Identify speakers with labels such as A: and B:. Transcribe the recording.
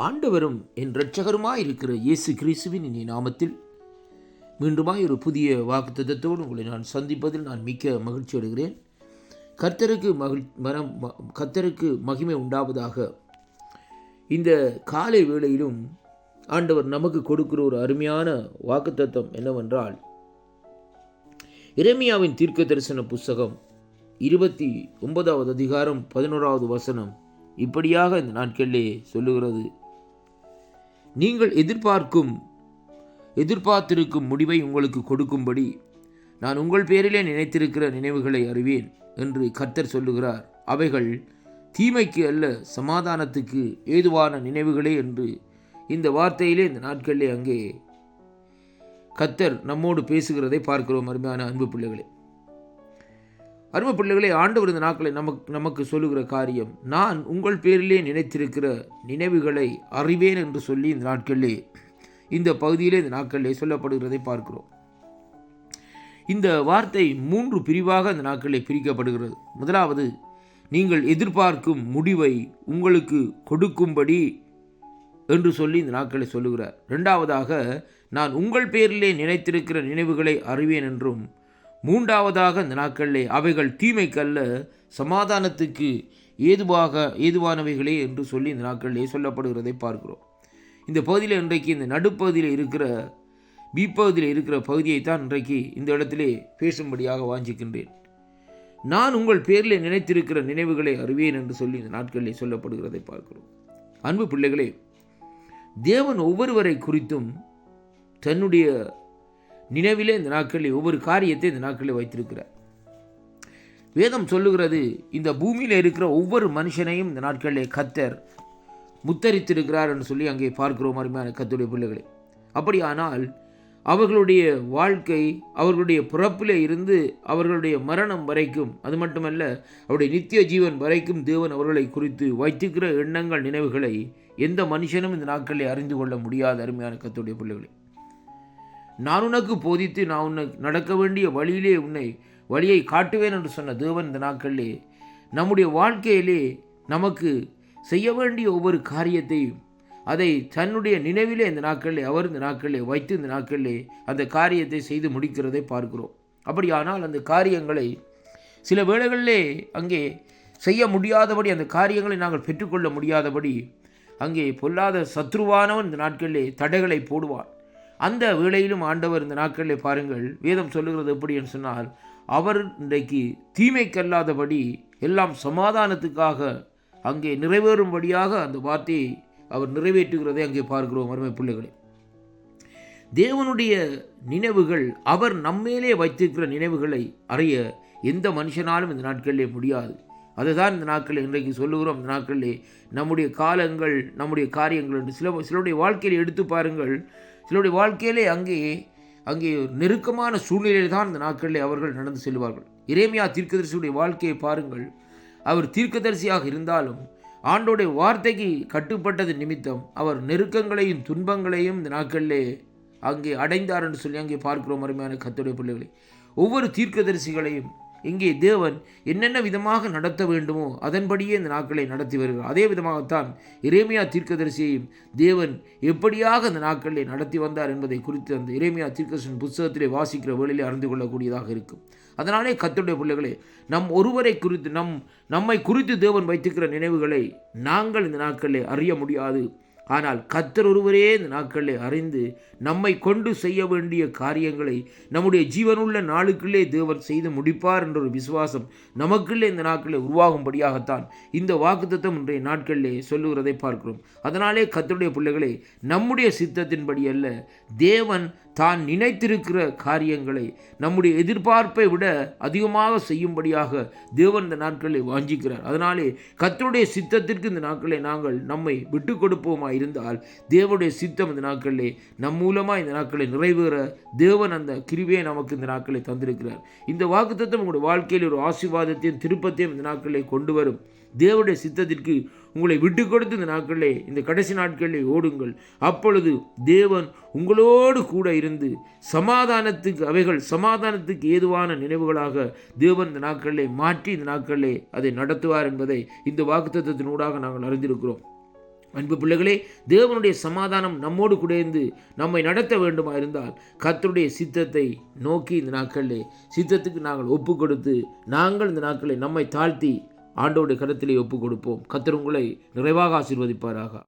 A: ஆண்டவரும் என் இரட்சகருமாயிருக்கிற இயேசு கிறிஸ்துவின் இனி நாமத்தில் மீண்டுமாய் ஒரு புதிய வாக்குத்தத்தத்தோடு உங்களை நான் சந்திப்பதில் நான் மிக்க மகிழ்ச்சி அடைகிறேன். கர்த்தருக்கு மகிமை உண்டாவதாக. இந்த காலை வேளையிலும் ஆண்டவர் நமக்கு கொடுக்கிற ஒரு அருமையான வாக்குத்தத்தம் என்னவென்றால், எரேமியாவின் தீர்க்க தரிசன புஸ்தகம் 29வது அதிகாரம் 11வது வசனம் இப்படியாக இந்த நாட்களிலே சொல்லுகிறது: நீங்கள் எதிர்பார்த்திருக்கும் முடிவை உங்களுக்கு கொடுக்கும்படி நான் உங்கள் பேரிலே நினைத்திருக்கிற நினைவுகளை அறிவேன் என்று கர்த்தர் சொல்லுகிறார். அவைகள் தீமைக்கு அல்ல, சமாதானத்துக்கு ஏதுவான நினைவுகளே என்று இந்த வார்த்தையிலே இந்த நாட்களிலே அங்கே கர்த்தர் நம்மோடு பேசுகிறதை பார்க்கிறோம். அருமையான அன்பு பிள்ளைகளே, ஆண்டவர் இந்த நாட்களை நமக்கு சொல்லுகிற காரியம், நான் உங்கள் பேரிலே நினைத்திருக்கிற நினைவுகளை அறிவேன் என்று சொல்லி இந்த நாட்களிலே இந்த பகுதியிலே இந்த நாட்களிலே சொல்லப்படுகிறதை பார்க்கிறோம். இந்த வார்த்தை 3 பிரிவாக இந்த நாட்களிலே பிரிக்கப்படுகிறது. முதலாவது, நீங்கள் எதிர்பார்க்கும் முடிவை உங்களுக்கு கொடுக்கும்படி என்று சொல்லி இந்த நாட்களை சொல்லுகிறார். இரண்டாவதாக, நான் உங்கள் பேரிலே நினைத்திருக்கிற நினைவுகளை அறிவேன் என்றும், மூன்றாவதாக இந்த நாட்களிலே அவைகள் தீமைக்கல்ல, சமாதானத்துக்கு ஏதுவானவைகளே என்று சொல்லி இந்த நாட்களிலே சொல்லப்படுகிறதை பார்க்கிறோம். இந்த பகுதியில் இன்றைக்கு இந்த நடுப்பகுதியில் இருக்கிற பகுதியில் இருக்கிற பகுதியை தான் இன்றைக்கு இந்த இடத்திலே பேசும்படியாக வாஞ்சிக்கின்றேன். நான் உங்கள் பேரில் நினைத்திருக்கிற நினைவுகளை அறிவேன் என்று சொல்லி இந்த நாட்களிலே சொல்லப்படுகிறதை பார்க்கிறோம். அன்பு பிள்ளைகளே, தேவன் ஒவ்வொருவரை குறித்தும் தன்னுடைய நினைவிலே இந்த நாட்களில் ஒவ்வொரு காரியத்தை இந்த நாட்களில் வைத்திருக்கிறார். வேதம் சொல்லுகிறது, இந்த பூமியில் இருக்கிற ஒவ்வொரு மனுஷனையும் இந்த நாட்களிலே கர்த்தர் முத்தரித்திருக்கிறார் என்று சொல்லி அங்கே பார்க்கிறோம். அருமையான கர்த்தருடைய பிள்ளைகளே, அப்படியானால் அவர்களுடைய வாழ்க்கை, அவர்களுடைய பிறப்பிலே இருந்து அவர்களுடைய மரணம் வரைக்கும், அது மட்டுமல்ல அவருடைய நித்திய ஜீவன் வரைக்கும் தேவன் அவர்களை குறித்து வைத்திருக்கிற எண்ணங்கள், நினைவுகளை எந்த மனுஷனும் இந்த நாட்களிலே அறிந்து கொள்ள முடியாத அருமையான கர்த்தருடைய பிள்ளைகளே, நான் உனக்கு போதித்து நான் உனக்கு நடக்க வேண்டிய வழியிலே வழியை காட்டுவேன் என்று சொன்ன தேவன் இந்த நாட்களிலே நம்முடைய வாழ்க்கையிலே நமக்கு செய்ய வேண்டிய ஒவ்வொரு காரியத்தையும் அதை தன்னுடைய நினைவிலே இந்த நாட்களிலே அவர் இந்த நாட்களிலே வைத்து இந்த நாட்களிலே அந்த காரியத்தை செய்து முடிக்கிறதை பார்க்கிறோம். அப்படியானால் அந்த காரியங்களை சில வேளைகளிலே அங்கே செய்ய முடியாதபடி, அந்த காரியங்களை நாங்கள் பெற்றுக்கொள்ள முடியாதபடி அங்கே பொல்லாத சத்ருவானவன் இந்த நாட்களிலே தடைகளை போடுவான். அந்த வேளையிலும் ஆண்டவர் இந்த நாட்களிலே பாருங்கள், வேதம் சொல்லுகிறது எப்படி என்று சொன்னால், அவர் இன்றைக்கு தீமைக்கல்லாதபடி எல்லாம் சமாதானத்துக்காக அங்கே நிறைவேறும்படியாக அந்த வார்த்தையை அவர் நிறைவேற்றுகிறதை அங்கே பார்க்கிறோம். அருமை பிள்ளைகளே, தேவனுடைய நினைவுகள், அவர் நம்மேலே வைத்திருக்கிற நினைவுகளை அறிய எந்த மனுஷனாலும் இந்த நாட்களிலே முடியாது. அதுதான் இந்த நாட்களில் இன்றைக்கு சொல்லுகிறோம். இந்த நாட்களிலே நம்முடைய காலங்கள், நம்முடைய காரியங்கள் என்று சிலருடைய வாழ்க்கையில் எடுத்து பாருங்கள். சிலருடைய வாழ்க்கையிலே அங்கே நெருக்கமான சூழ்நிலையில் தான் இந்த நாட்களிலே அவர்கள் நடந்து செல்வார்கள். எரேமியா தீர்க்கதரிசியுடைய வாழ்க்கையை பாருங்கள். அவர் தீர்க்கதரிசியாக இருந்தாலும் ஆண்டோடைய வார்த்தைக்கு கட்டுப்பட்டது நிமித்தம் அவர் நெருக்கங்களையும் துன்பங்களையும் இந்த நாட்களிலே அங்கே அடைந்தார் என்று சொல்லி அங்கே பார்க்கிறோம். அருமையான கர்த்தருடைய பிள்ளைகளை, ஒவ்வொரு தீர்க்கதரிசிகளையும் இங்கே தேவன் என்னென்ன விதமாக நடத்த வேண்டுமோ அதன்படியே இந்த நாட்களை நடத்தி வருகிறார். அதே விதமாகத்தான் எரேமியா தீர்க்கதரிசியையும் தேவன் எப்படியாக இந்த நாட்களை நடத்தி வந்தார் என்பதை குறித்து அந்த எரேமியா தீர்க்கதரிசன புத்தகத்திலே வாசிக்கிற வேளையிலே அறிந்து கொள்ளக்கூடியதாக இருக்கும். அதனாலே கர்த்தருடைய பிள்ளைகளே, ஒருவரை குறித்து நம்மை குறித்து தேவன் வைத்திருக்கிற நினைவுகளை நாங்கள் இந்த நாட்களிலே அறிய முடியாது. ஆனால் கர்த்தர் ஒருவரே இந்த நாட்களிலே அறிந்து நம்மை கொண்டு செய்ய வேண்டிய காரியங்களை நம்முடைய ஜீவனுள்ள நாளுக்குள்ளே தேவன் செய்து முடிப்பார் என்ற ஒரு விசுவாசம் நமக்குள்ளே இந்த நாட்களில் உருவாகும்படியாகத்தான் இந்த வாக்குத்தத்தம் இன்றைய நாட்களிலே சொல்லுகிறதை பார்க்கிறோம். அதனாலே கர்த்தருடைய பிள்ளைகளே, நம்முடைய சித்தத்தின்படி அல்ல, தேவன் தான் நினைத்திருக்கிற காரியங்களை நம்முடைய எதிர்பார்ப்பை விட அதிகமாக செய்யும்படியாக தேவன் இந்த நாட்களை வாஞ்சிக்கிறார். அதனாலே கர்த்தருடைய சித்தத்திற்கு இந்த நாட்களை நாங்கள் நம்மை விட்டு கொடுப்போமா இருந்தால் தேவனுடைய சித்தம் இந்த நாட்களிலே நம் மூலமாக இந்த நாட்களை நிறைவேற தேவன் அந்த கிருபையை நமக்கு இந்த நாட்களை தந்திருக்கிறார். இந்த வாக்குத்தத்தம் உங்களுடைய வாழ்க்கையில் ஒரு ஆசீர்வாதத்தையும் திருப்பத்தையும் இந்த நாட்களை கொண்டு வரும். தேவனுடைய சித்தத்திற்கு உங்களை விட்டு கொடுத்து இந்த நாட்களிலே, இந்த கடைசி நாட்களிலே ஓடுங்கள். அப்பொழுது தேவன் உங்களோடு கூட இருந்து அவைகள் சமாதானத்துக்கு ஏதுவான நினைவுகளாக தேவன் இந்த நாட்களிலே மாற்றி இந்த நாட்களிலே அதை நடத்துவார் என்பதை இந்த வாக்குத்தத்தத்தினூடாக நாங்கள் அறிந்திருக்கிறோம். அன்பு பிள்ளைகளே, தேவனுடைய சமாதானம் நம்மோடு கூட இருந்து நம்மை நடத்த வேண்டுமா இருந்தால் கர்த்தருடைய சித்தத்தை நோக்கி இந்த நாட்களிலே சித்தத்துக்கு நாங்கள் ஒப்பு கொடுத்து நாங்கள் இந்த நாட்களை நம்மை தாழ்த்தி ஆண்டவருடைய கரத்திலே ஒப்பு கொடுப்போம். கர்த்தர் உங்களை நிறைவாக ஆசீர்வதிப்பாராக.